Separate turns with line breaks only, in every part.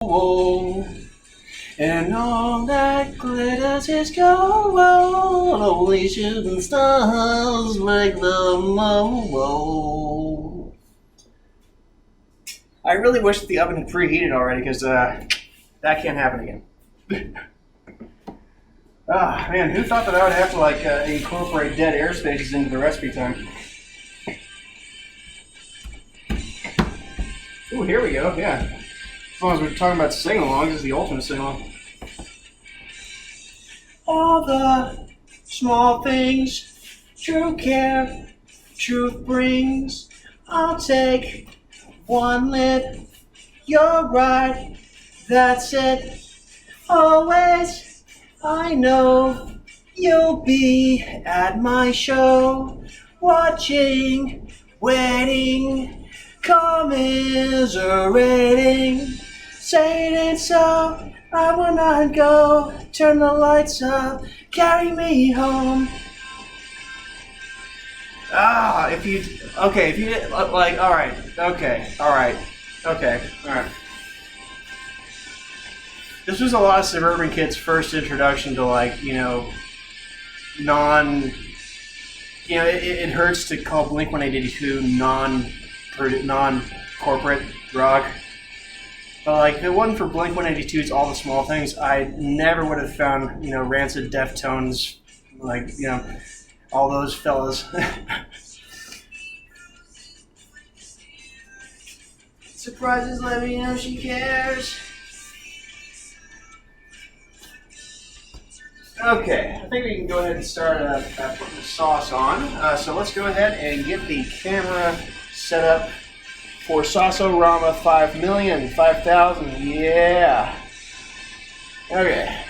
Whoa. And all that glitters is gold. Only shooting stars make the mo. I really wish the oven had preheated already, because that can't happen again. Man, who thought that I would have to incorporate dead air spaces into the recipe time? Ooh, here we go. Yeah. As long as we're talking about sing-along, this is the ultimate sing-along. All the small things, true care, truth brings. I'll take one lip, you're right, that's it. Always, I know you'll be at my show, watching, waiting, commiserating. Say it ain't so, I will not go. Turn the lights up, carry me home. If you alright. This was a lot of suburban kids' first introduction to it hurts to call Blink-182 non-corporate rock. But if it wasn't for Blink-182's All the Small Things, I never would have found, Rancid, Deftones, all those fellas. Surprises, let me know she cares. Okay, I think we can go ahead and start putting the sauce on. So let's go ahead and get the camera set up for Sauce-O-Rama 5,000, yeah. Okay.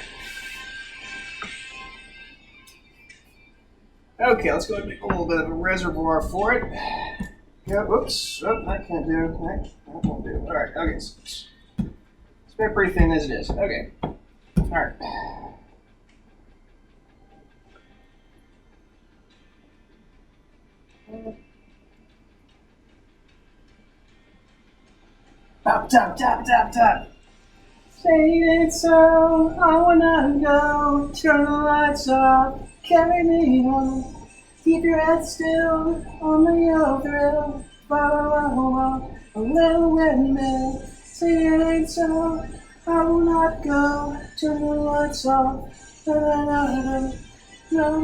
Okay, let's go ahead and make a little bit of a reservoir for it. Yeah, whoops, I can't do it. That won't do. All right, okay. It's very pretty thin as it is. Okay, all right. Tap. Say it so, I wanna go. Turn the lights off, carry me home. Keep your head still on the yellow thrill. A little windmill. Say it ain't so, I will not go. Turn the lights off. No.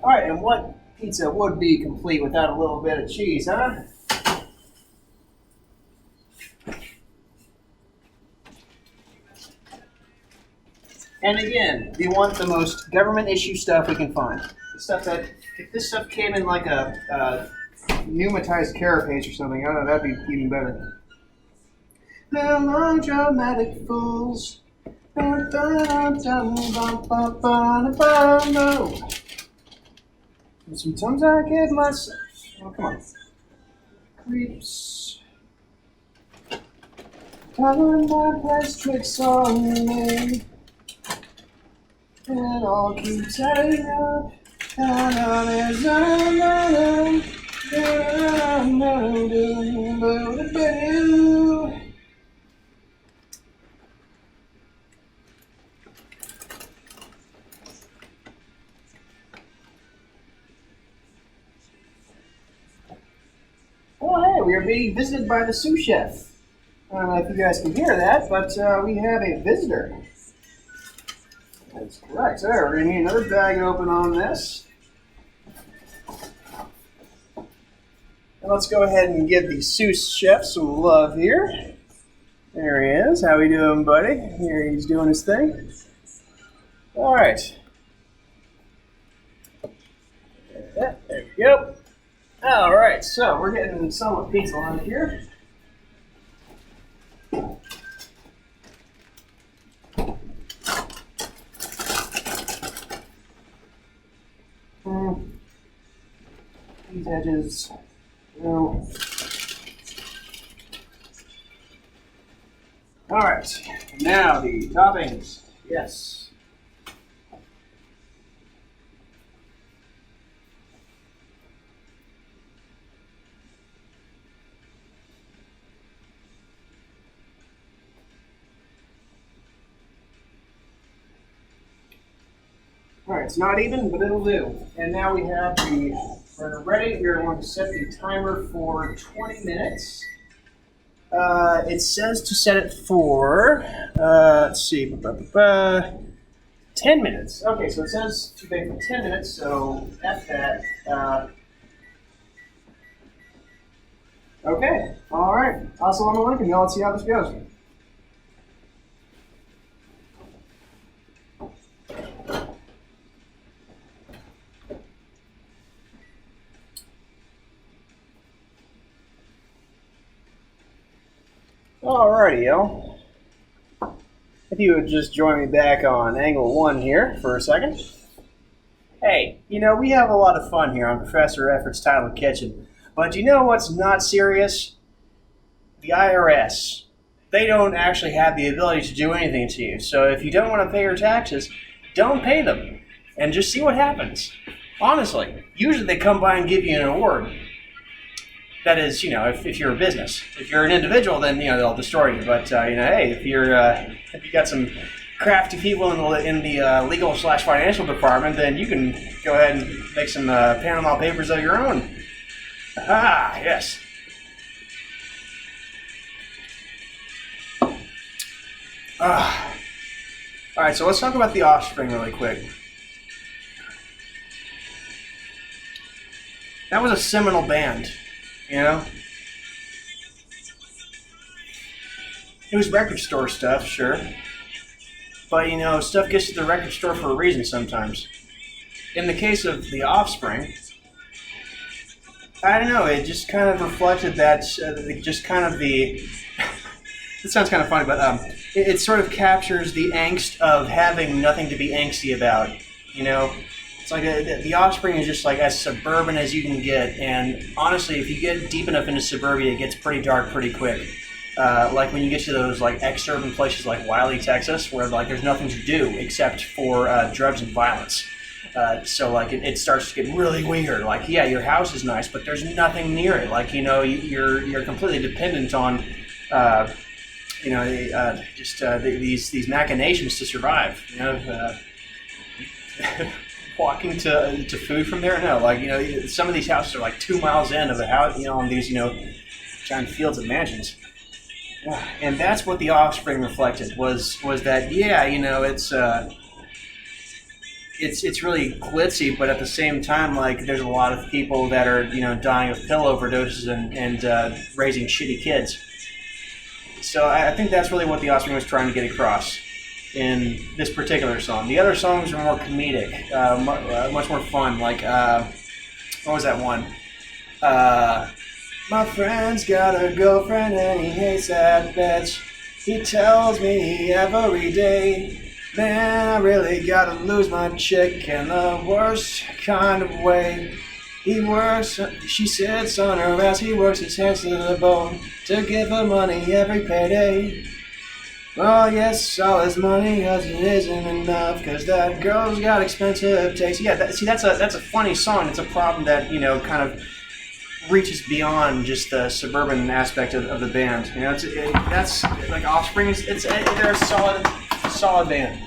All right, and what pizza would be complete without a little bit of cheese, huh? And again, we want the most government issue stuff we can find. The stuff that, if this stuff came in like a pneumatized carapace or something, I don't know, that'd be even better. Melodramatic fools. Sometimes I get myself. Oh, come on. Creeps. Telling my plays tricks on me. And I'll keep setting up. Oh, hey, we are being visited by the sous chef. I don't know if you guys can hear that, but we have a visitor. That's correct. So we're going to need another bag open on this. And let's go ahead and give the sous chef some love here. There he is. How we doing, buddy? Here he's doing his thing. All right. There we go. All right, so we're getting somewhat pizza on here. These edges. No. All right, now the toppings. Yes. right, it's not even, but it'll do. And now we have the burner ready. We're going to set the timer for 20 minutes. It says to set it for, let's see, 10 minutes. Okay, so it says to bake for 10 minutes, so F that. Okay, all right. Assalamu alaikum, y'all. Let's see how this goes. Alrighty, y'all. If you would just join me back on angle 1 here for a second. Hey, you know, we have a lot of fun here on Professor Effort's Titled Kitchen. But you know what's not serious? The IRS. They don't actually have the ability to do anything to you. So if you don't want to pay your taxes, don't pay them. And just see what happens. Honestly, usually they come by and give you an award. That is, you know, if you're a business. If you're an individual, then, you know, they'll destroy you. But, you know, hey, if you got some crafty people in the legal/financial department, then you can go ahead and make some Panama Papers of your own. Ah, yes. All right, so let's talk about The Offspring really quick. That was a seminal band, you know? It was record store stuff, sure. But, you know, stuff gets to the record store for a reason sometimes. In the case of The Offspring, I don't know, it just kind of reflected that, just kind of the... It sounds kind of funny, but it sort of captures the angst of having nothing to be angsty about, you know? It's like The Offspring is just like as suburban as you can get, and honestly, if you get deep enough into suburbia, it gets pretty dark pretty quick. Like when you get to those like ex-urban places like Wiley, Texas, where like there's nothing to do except for drugs and violence. So like it starts to get really weird. Like, yeah, your house is nice, but there's nothing near it. Like, you know, you're completely dependent on these machinations to survive. You know, walking to food from there. No, like, you know, some of these houses are like 2 miles in of a house. You know, on these, you know, giant fields of mansions. And that's what The Offspring reflected was that, yeah, you know, it's really glitzy, but at the same time, like, there's a lot of people that are, you know, dying of pill overdoses and raising shitty kids. So I think that's really what The Offspring was trying to get across in this particular song. The other songs are more comedic, much more fun. Like, what was that one? My friend's got a girlfriend and he hates that bitch. He tells me every day, man, I really gotta lose my chick in the worst kind of way. She sits on her ass, he works his hands to the bone to give her money every payday. Well, yes, all his money, cause it isn't enough, cause that girl's got expensive taste. Yeah, that's a funny song. It's a problem that, you know, kind of reaches beyond just the suburban aspect of the band. You know, that's like Offspring. They're a solid band.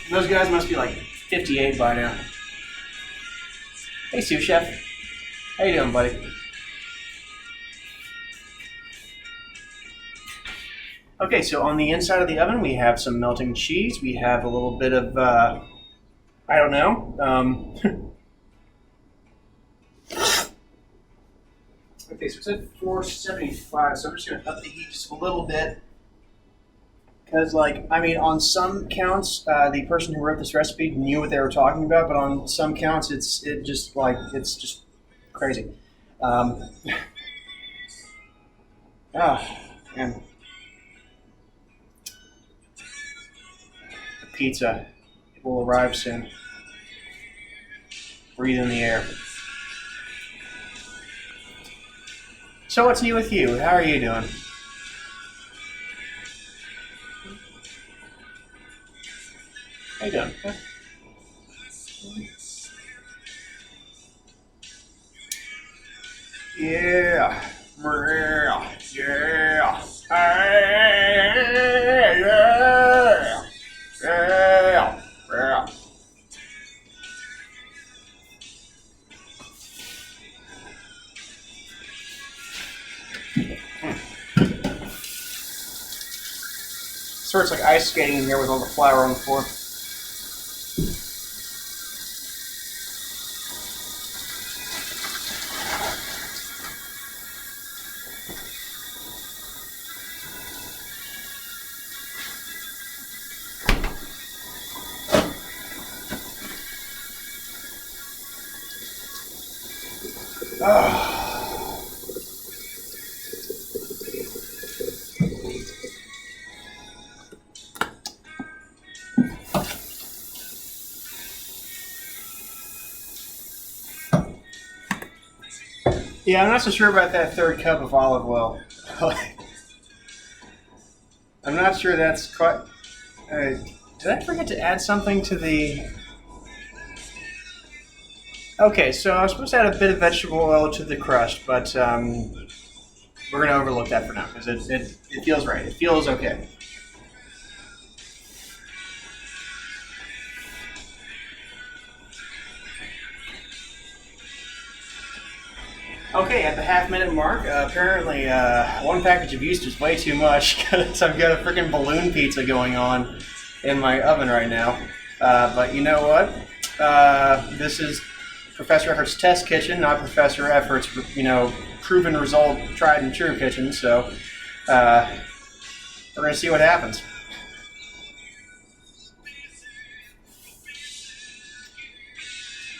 Those guys must be like 58 by now. Hey, sous chef, how you doing, buddy? Okay, so on the inside of the oven, we have some melting cheese. We have a little bit of I don't know. Okay, so it's at 475, so I'm just going to up the heat just a little bit. Because, like, I mean, on some counts, the person who wrote this recipe knew what they were talking about, but on some counts, it's just crazy. Man. The pizza, it will arrive soon. Breathe in the air. So what's new with you? How are you doing? How you doing? Yeah. Yeah. So it's like ice skating in here with all the flour on the floor. Yeah, I'm not so sure about that third cup of olive oil. I'm not sure that's quite... did I forget to add something to the... Okay, so I was supposed to add a bit of vegetable oil to the crust, but we're going to overlook that for now because it feels right. It feels okay. Okay, at the half-minute mark, apparently one package of yeast is way too much because I've got a freaking balloon pizza going on in my oven right now. But you know what? This is Professor Effort's test kitchen, not Professor Effort's, proven result, tried and true kitchen. So we're going to see what happens.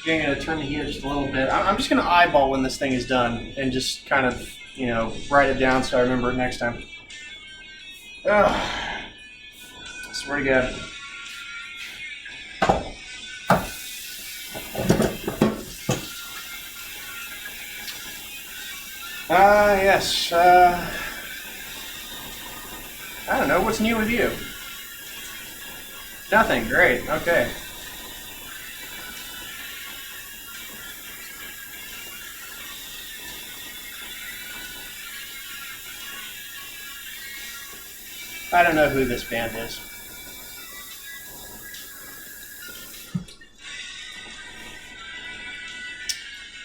I'm going to turn the heat just a little bit. I'm just going to eyeball when this thing is done and just kind of, write it down so I remember it next time. Ugh. I swear to God. Yes. I don't know. What's new with you? Nothing. Great. Okay. I don't know who this band is.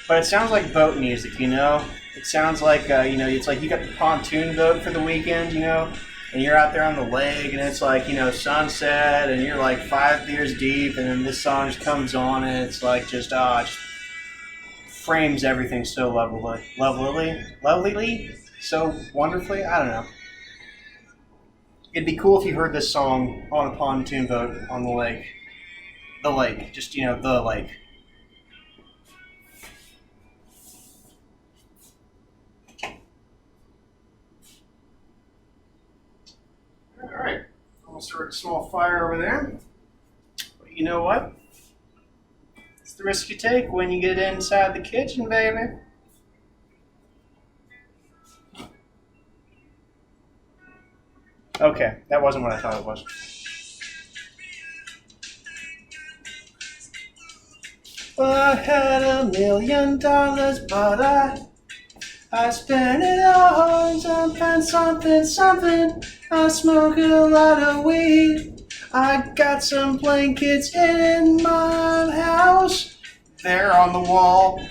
But it sounds like boat music, It sounds like, it's like you got the pontoon boat for the weekend, and you're out there on the lake, and it's like, sunset, and you're like 5 beers deep, and then this song just comes on, and it's like just frames everything so lovelily, so wonderfully. I don't know. It'd be cool if you heard this song on a pontoon boat on the lake. The lake, just, the lake. Alright, I'll start a small fire over there. But you know what? It's the risk you take when you get inside the kitchen, baby. Okay, that wasn't what I thought it was. Well, I had $1 million, but I spent it all on something. I smoke a lot of weed. I got some blankets in my house. They're on the wall.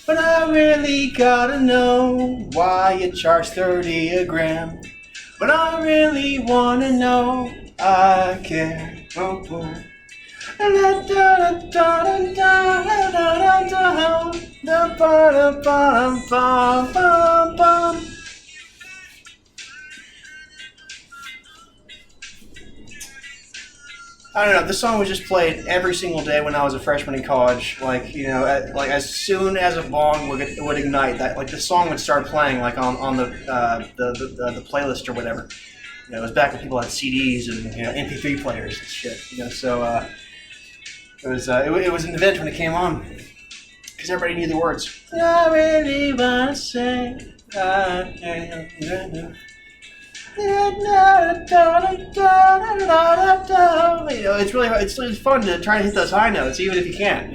But I really gotta know why you charge 30 a gram. But I really wanna know, I care. Oh boy. I don't know. This song was just played every single day when I was a freshman in college. Like as soon as a bong would ignite, that the song would start playing on the playlist or whatever. It was back when people had CDs and MP3 players and shit. So it was an event when it came on because everybody knew the words. I really wanna say it's really fun to try to hit those high notes even if you can't.